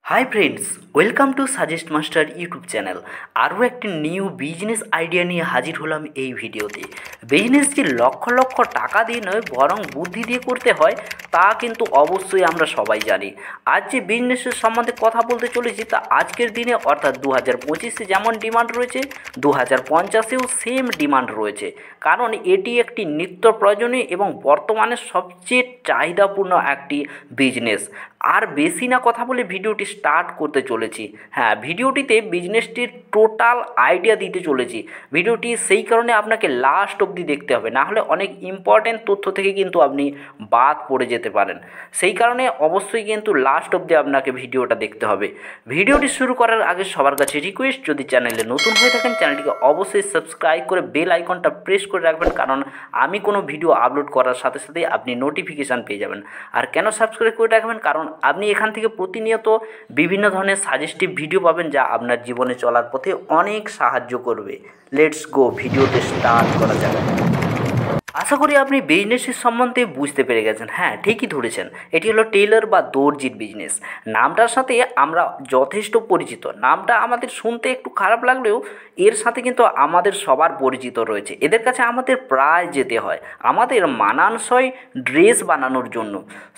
Hi friends, welcome to suggest master YouTube channel. আরও একটি new business idea নিয়ে হাজির হলাম এই ভিডিওতে। বিজনেস যে লক্ষ লক্ষ টাকা দিয়ে নয়, বরং বুদ্ধি দিয়ে করতে হয় তা কিন্তু অবশ্যই আমরা সবাই জানি। আজ যে বিজনেসের সম্বন্ধে কথা বলতে চলেছি তা আজকের দিনে অর্থাৎ 2025-এ যেমন ডিমান্ড রয়েছে 2050-এও সেম ডিমান্ড রয়েছে, কারণ এটি একটি নিত্য প্রয়োজনীয় এবং বর্তমানে সবচেয়ে চাহিদাপূর্ণ একটি বিজনেস। আর বেশি না কথা বলে ভিডিওটি স্টার্ট করতে চলেছি। হ্যাঁ, ভিডিওটিতে বিজনেসটির টোটাল আইডিয়া দিতে চলেছি। ভিডিওটি সেই কারণে আপনাকে লাস্ট অবধি দেখতে হবে, না হলে অনেক ইম্পর্ট্যান্ট তথ্য থেকে কিন্তু আপনি বাদ পড়ে যেতে পারেন। সেই কারণে অবশ্যই কিন্তু লাস্ট অবধি আপনাকে ভিডিওটা দেখতে হবে। ভিডিওটি শুরু করার আগে সবার কাছে রিকোয়েস্ট, যদি চ্যানেলে নতুন হয়ে থাকেন চ্যানেলটিকে অবশ্যই সাবস্ক্রাইব করে বেল আইকনটা প্রেস করে রাখবেন, কারণ আমি কোনো ভিডিও আপলোড করার সাথে সাথে আপনি নোটিফিকেশান পেয়ে যাবেন। আর কেন সাবস্ক্রাইব করে রাখবেন? কারণ আপনি এখান থেকে প্রতিনিয়ত বিভিন্ন ধরনের সাজেস্টিভ ভিডিও পাবেন, যা আপনার জীবনে চলার পথে অনেক সাহায্য করবে। লেটস গো, ভিডিওতে স্টার্ট করা যাবে। আশা করি আপনি বিজনেসের সম্বন্ধে বুঝতে পেরে গেছেন। হ্যাঁ, ঠিকই ধরেছেন, এটি হলো টেইলর বা দর্জির বিজনেস। নামটার সাথে আমরা যথেষ্ট পরিচিত। নামটা আমাদের শুনতে একটু খারাপ লাগলেও এর সাথে কিন্তু আমাদের সবার পরিচিত রয়েছে। এদের কাছে আমাদের প্রায় যেতে হয় আমাদের মানানসই ড্রেস বানানোর জন্য।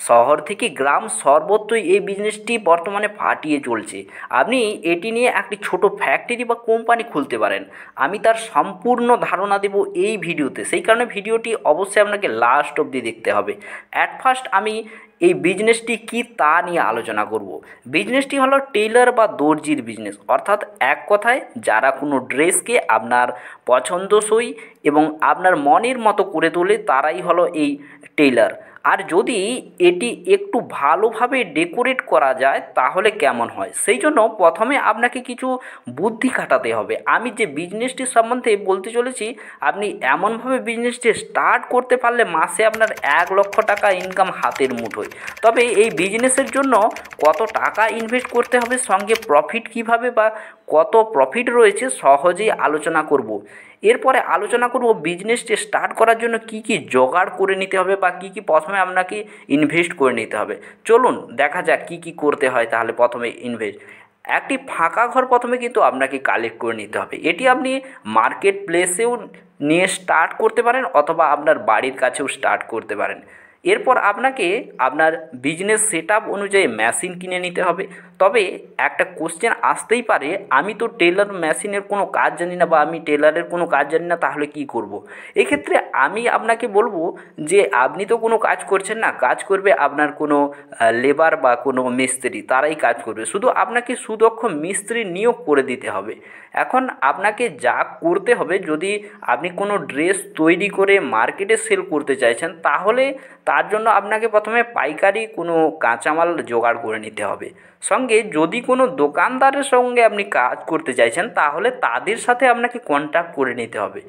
শহর থেকে গ্রাম সর্বত্রই এই বিজনেসটি বর্তমানে ফাটিয়ে চলছে। আপনি এটি নিয়ে একটি ছোট ফ্যাক্টরি বা কোম্পানি খুলতে পারেন। আমি তার সম্পূর্ণ ধারণা দেব এই ভিডিওতে, সেই কারণে ভিডিওটি অবশ্যই আপনাকে লাস্ট অবধি দেখতে হবে। অ্যাট ফার্স্ট আমি এই বিজনেসটি কি তা নিয়ে আলোচনা করব। বিজনেসটি হলো টেইলর বা দর্জির বিজনেস, অর্থাৎ এক কথায় যারা কোনো ড্রেসকে আপনার পছন্দসই এবং আপনার মনের মতো করে তোলে তারাই হলো এই টেইলর। আর যদি এটি একটু ভালোভাবে ডেকোরেট করা যায় তাহলে কেমন হয়, সেই জন্য প্রথমে আপনাকে কিছু বুদ্ধি খাটাতে হবে। আমি যে বিজনেসটির সম্বন্ধে বলতে চলেছি, আপনি এমনভাবে বিজনেসটি স্টার্ট করতে পারলে মাসে আপনার 1,00,000 টাকা ইনকাম হাতের মুঠোয়। তবে এই বিজনেসের জন্য কত টাকা ইনভেস্ট করতে হবে, সঙ্গে প্রফিট কিভাবে বা কত প্রফিট রয়েছে সহজেই আলোচনা করব। এরপরে আলোচনা করব বিজনেসটি স্টার্ট করার জন্য কি কি জোগাড় করে নিতে হবে বা কি কি প্রথমে আপনাকে ইনভেস্ট করে নিতে হবে। চলুন দেখা যাক কি কি করতে হয়। তাহলে প্রথমে ইনভেস্ট, একটি ফাঁকা ঘর প্রথমে কিন্তু আপনাকে কালেক্ট করে নিতে হবে। এটি আপনি মার্কেট প্লেসেও নিয়ে স্টার্ট করতে পারেন অথবা আপনার বাড়ির কাছেও স্টার্ট করতে পারেন। এরপর আপনাকে আপনার বিজনেস সেটআপ অনুযায়ী মেশিন কিনে নিতে হবে। তবে একটা কোশ্চেন আসতেই পারে, আমি তো টেলার মেশিনের কোনো কাজ জানি না বা আমি টেলারের কোনো কাজ জানি না, তাহলে কি করব। এক্ষেত্রে আমি আপনাকে বলবো যে আপনি তো কোনো কাজ করছেন না, কাজ করবে আপনার কোনো লেবার বা কোনো মিস্ত্রি, তারাই কাজ করবে। শুধু আপনাকে সুদক্ষ মিস্ত্রি নিয়োগ করে দিতে হবে। এখন আপনাকে যা করতে হবে, যদি আপনি কোনো ড্রেস তৈরি করে মার্কেটে সেল করতে চাইছেন তাহলে তার জন্য আপনাকে প্রথমে পাইকারি কোনো কাঁচামাল জোগাড় করে নিতে হবে। সঙ্গে যদি কোনো দোকানদারের সঙ্গে আপনি কাজ করতে চাইছেন তাহলে তাদের সাথে আপনাকে কন্ট্যাক্ট করে নিতে হবে।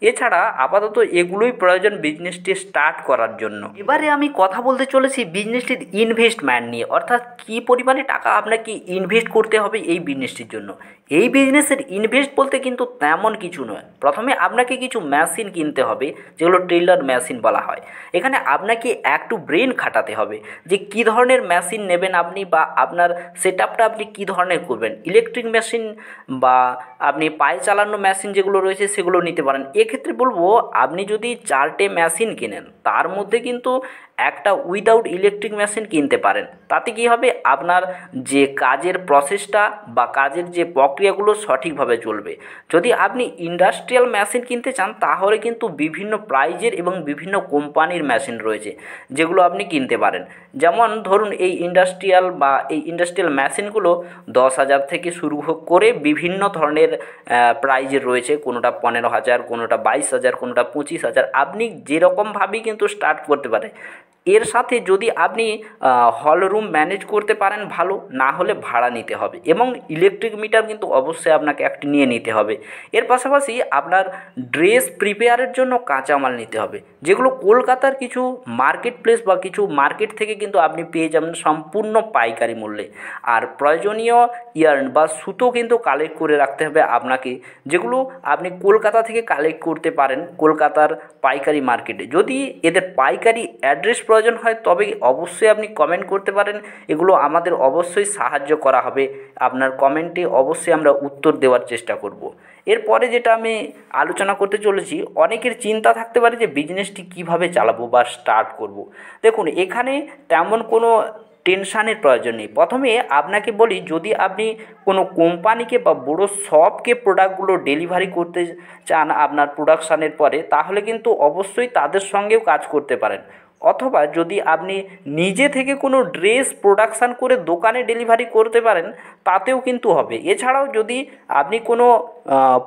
এছাড়া আপাতত এগুলোই প্রয়োজন বিজনেসটি স্টার্ট করার জন্য। এবারে আমি কথা বলতে চলেছি বিজনেসটির ইনভেস্টমেন্ট নিয়ে, অর্থাৎ কী পরিমাণে টাকা আপনাকে ইনভেস্ট করতে হবে এই বিজনেসটির জন্য। এই বিজনেসের ইনভেস্ট বলতে কিন্তু তেমন কিছু নয়। প্রথমে আপনাকে কিছু মেশিন কিনতে হবে, যেগুলো টেইলর মেশিন বলা হয়। এখানে আপনাকে একটু ব্রেন খাটাতে হবে যে কী ধরনের মেশিন নেবেন আপনি, বা আপনার সেটআপটা আপনি কী ধরনের করবেন। ইলেকট্রিক মেশিন বা আপনি পায়ে চালানো মেশিন যেগুলো রয়েছে সেগুলো নিতে পারেন। এক্ষেত্রে বলবো আপনি যদি 4টে মেশিন কেনেন তার মধ্যে কিন্তু একটা উইদাউট ইলেকট্রিক মেশিন কিনতে পারেন। তাতে কী হবে, আপনার যে কাজের প্রসেসটা বা কাজের যে প্রক্রিয়াগুলো সঠিকভাবে চলবে। যদি আপনি ইন্ডাস্ট্রিয়াল মেশিন কিনতে চান তাহলে কিন্তু বিভিন্ন প্রাইজের এবং বিভিন্ন কোম্পানির মেশিন রয়েছে যেগুলো আপনি কিনতে পারেন। যেমন ধরুন এই ইন্ডাস্ট্রিয়াল মেশিনগুলো 10,000 থেকে শুরু করে বিভিন্ন ধরনের প্রাইজের রয়েছে। কোনোটা 15,000, কোনোটা 22,000, কোনোটা 25,000। আপনি যেরকমভাবেই কিন্তু স্টার্ট করতে পারে। এর সাথে যদি আপনি হল রুম ম্যানেজ করতে পারেন ভালো, না হলে ভাড়া নিতে হবে, এবং ইলেকট্রিক মিটার কিন্তু অবশ্যই আপনাকে একটি নিয়ে নিতে হবে। এর পাশাপাশি আপনার ড্রেস প্রিপেয়ারের জন্য কাঁচামাল নিতে হবে, যেগুলো কলকাতার কিছু মার্কেট প্লেস বা কিছু মার্কেট থেকে কিন্তু আপনি পেয়ে যাবেন সম্পূর্ণ পাইকারি মূল্যে। আর প্রয়োজনীয় ইয়ার্ন বা সুতো কিন্তু কালেক্ট করে রাখতে হবে আপনাকে, যেগুলো আপনি কলকাতা থেকে কালেক্ট করতে পারেন কলকাতার পাইকারি মার্কেটে। যদি এদের পাইকারি অ্যাড্রেস প্রয়োজন হয় তবে অবশ্যই আপনি কমেন্ট করতে পারেন, এগুলো আমাদের অবশ্যই সাহায্য করা হবে। আপনার কমেন্টে অবশ্যই আমরা উত্তর দেওয়ার চেষ্টা করব। এরপরে যেটা আমি আলোচনা করতে চলেছি, অনেকের চিন্তা থাকতে পারে যে বিজনেসটি কিভাবে চালাবো বা স্টার্ট করব। দেখুন, এখানে তেমন কোনো টেনশানের প্রয়োজন নেই। প্রথমে আপনাকে বলি, যদি আপনি কোনো কোম্পানিকে বা বড়ো শপকে প্রোডাক্টগুলো ডেলিভারি করতে চান আপনার প্রোডাকশানের পরে, তাহলে কিন্তু অবশ্যই তাদের সঙ্গেও কাজ করতে পারেন। অথবা যদি আপনি নিজে থেকে কোনো ড্রেস প্রোডাকশান করে দোকানে ডেলিভারি করতে পারেন, তাতেও কিন্তু হবে। এছাড়াও যদি আপনি কোনো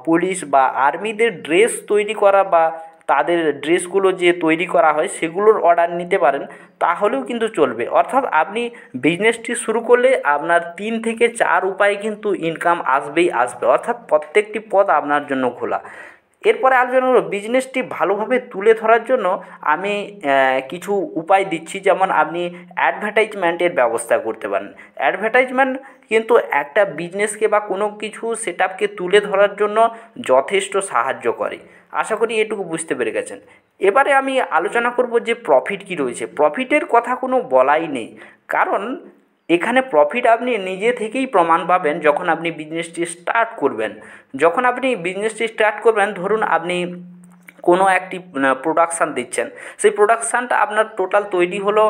পুলিশ বা আর্মিদের ড্রেস তৈরি করা বা তাদের ড্রেসগুলো যে তৈরি করা হয় সেগুলোর অর্ডার নিতে পারেন, তাহলেও কিন্তু চলবে। অর্থাৎ আপনি বিজনেসটি শুরু করলে আপনার 3 থেকে 4 উপায়ে কিন্তু ইনকাম আসবেই আসবে, অর্থাৎ প্রত্যেকটি পথ আপনার জন্য খোলা। এরপরে আলোচনা হলো বিজনেসটি ভালোভাবে তুলে ধরার জন্য আমি কিছু উপায় দিচ্ছি। যেমন আপনি অ্যাডভার্টাইজমেন্টের ব্যবস্থা করতে পারেন। অ্যাডভার্টাইজমেন্ট কিন্তু একটা বিজনেসকে বা কোনো কিছু সেট আপকে তুলে ধরার জন্য যথেষ্ট সাহায্য করে। আশা করি এটুকু বুঝতে পেরে গেছেন। এবারে আমি আলোচনা করব যে প্রফিট কী রয়েছে। প্রফিটের কথা কোনো বলাই নেই, কারণ এখানে প্রফিট আপনি নিজে থেকেই প্রমাণ পাবেন যখন আপনি বিজনেসটি স্টার্ট করবেন। যখন আপনি বিজনেসটি স্টার্ট করবেন, ধরুন আপনি কোনো একটি প্রোডাকশান দিচ্ছেন, সেই প্রোডাকশানটা আপনার টোটাল তৈরি হলো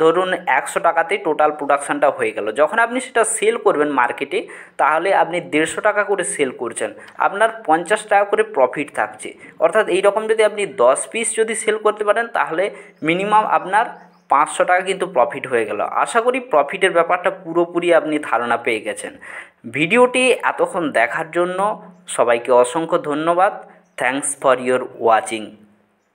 ধরুন 100 টাকাতেই টোটাল প্রোডাকশানটা হয়ে গেল। যখন আপনি সেটা সেল করবেন মার্কেটে, তাহলে আপনি 150 টাকা করে সেল করছেন, আপনার 50 টাকা করে প্রফিট থাকছে। অর্থাৎ এই রকম যদি আপনি 10 পিস যদি সেল করতে পারেন, তাহলে মিনিমাম আপনার 500 টাকা কিন্তু প্রফিট হয়ে গেল। আশা করি প্রফিটের ব্যাপারটা পুরোপুরি আপনি ধারণা পেয়ে গেছেন। ভিডিওটি এতক্ষণ দেখার জন্য সবাইকে অসংখ্য ধন্যবাদ। Thanks for your watching.